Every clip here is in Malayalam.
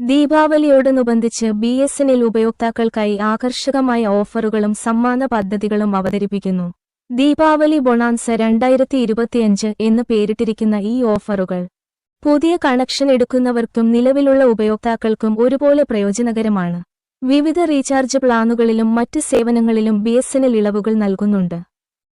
ദീപാവലിയോടനുബന്ധിച്ച് BSNL ഉപയോക്താക്കൾക്കായി ആകർഷകമായ ഓഫറുകളും സമ്മാന പദ്ധതികളും അവതരിപ്പിക്കുന്നു. ദീപാവലി ബൊണാൻസ 2025 എന്ന് പേരിട്ടിരിക്കുന്ന ഈ ഓഫറുകൾ പുതിയ കണക്ഷൻ എടുക്കുന്നവർക്കും നിലവിലുള്ള ഉപയോക്താക്കൾക്കും ഒരുപോലെ പ്രയോജനകരമാണ്. വിവിധ റീചാർജ് പ്ലാനുകളിലും മറ്റ് സേവനങ്ങളിലും BSNL ഇളവുകൾ നൽകുന്നുണ്ട്.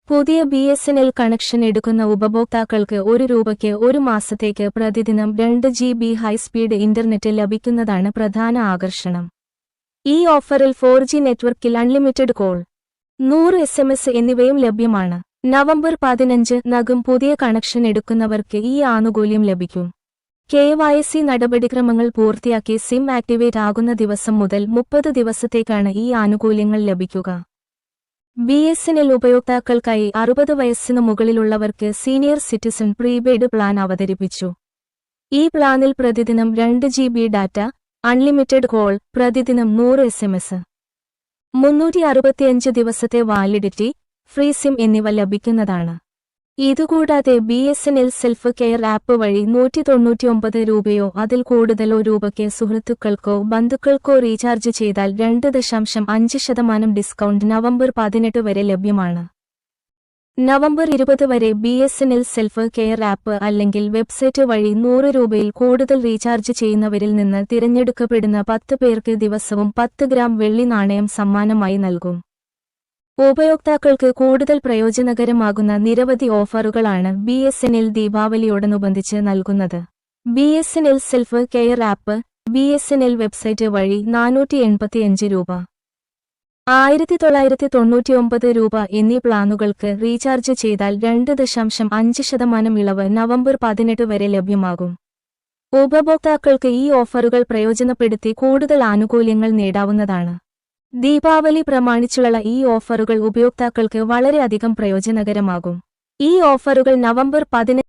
പുതിയ BSNL കണക്ഷൻ എടുക്കുന്ന ഉപഭോക്താക്കൾക്ക് ₹1 ഒരു മാസത്തേക്ക് പ്രതിദിനം 2 GB ഹൈസ്പീഡ് ഇന്റർനെറ്റ് ലഭിക്കുന്നതാണ് പ്രധാന ആകർഷണം. ഈ ഓഫറിൽ 4G നെറ്റ്വർക്കിൽ അൺലിമിറ്റഡ് കോൾ, 100 SMS എന്നിവയും ലഭ്യമാണ്. നവംബർ 15-നകം പുതിയ കണക്ഷൻ എടുക്കുന്നവർക്ക് ഈ ആനുകൂല്യം ലഭിക്കും. KYC നടപടിക്രമങ്ങൾ പൂർത്തിയാക്കി സിം ആക്ടിവേറ്റ് ആകുന്ന ദിവസം മുതൽ 30 ദിവസത്തേക്കാണ് ഈ ആനുകൂല്യങ്ങൾ ലഭിക്കുക. BSNL ഉപയോക്താക്കൾക്കായി 60 വയസ്സിനു മുകളിലുള്ളവർക്ക് സീനിയർ സിറ്റിസൺ പ്രീപെയ്ഡ് പ്ലാൻ അവതരിപ്പിച്ചു. ഈ പ്ലാനിൽ പ്രതിദിനം 2 GB ഡാറ്റ, അൺലിമിറ്റഡ് കോൾ, പ്രതിദിനം 100 SMS, 365 ദിവസത്തെ വാലിഡിറ്റി, ഫ്രീ സിം എന്നിവ ലഭിക്കുന്നതാണ്. ഇതുകൂടാതെ BSNL സെൽഫ് കെയർ ആപ്പ് വഴി ₹199 അതിൽ കൂടുതലോ രൂപയ്ക്ക് സുഹൃത്തുക്കൾക്കോ ബന്ധുക്കൾക്കോ റീചാർജ് ചെയ്താൽ 2.5% ഡിസ്കൗണ്ട് നവംബർ 18 വരെ ലഭ്യമാണ്. നവംബർ 20 വരെ BSNL സെൽഫ് കെയർ ആപ്പ് അല്ലെങ്കിൽ വെബ്സൈറ്റ് വഴി ₹100 കൂടുതൽ റീചാർജ് ചെയ്യുന്നവരിൽ നിന്ന് തിരഞ്ഞെടുക്കപ്പെടുന്ന 10 പേർക്ക് ദിവസവും 10 ഗ്രാം വെള്ളി നാണയം സമ്മാനമായി നൽകും. ഉപയോക്താക്കൾക്ക് കൂടുതൽ പ്രയോജനകരമാകുന്ന നിരവധി ഓഫറുകളാണ് BSNL ദീപാവലിയോടനുബന്ധിച്ച് നൽകുന്നത്. BSNL self care app, BSNL website വഴി ₹485, ₹1999 എന്നീ പ്ലാനുകൾക്ക് റീചാർജ് ചെയ്താൽ 2.5% ഇളവ് നവംബർ 18 വരെ ലഭ്യമാകും. ഉപഭോക്താക്കൾക്ക് ഈ ഓഫറുകൾ പ്രയോജനപ്പെടുത്തി കൂടുതൽ ആനുകൂല്യങ്ങൾ നേടാവുന്നതാണ്. ദീപാവലി പ്രമാണിച്ചുള്ള ഈ ഓഫറുകൾ ഉപയോക്താക്കൾക്ക് വളരെയധികം പ്രയോജനകരമാകും. ഈ ഓഫറുകൾ നവംബർ 18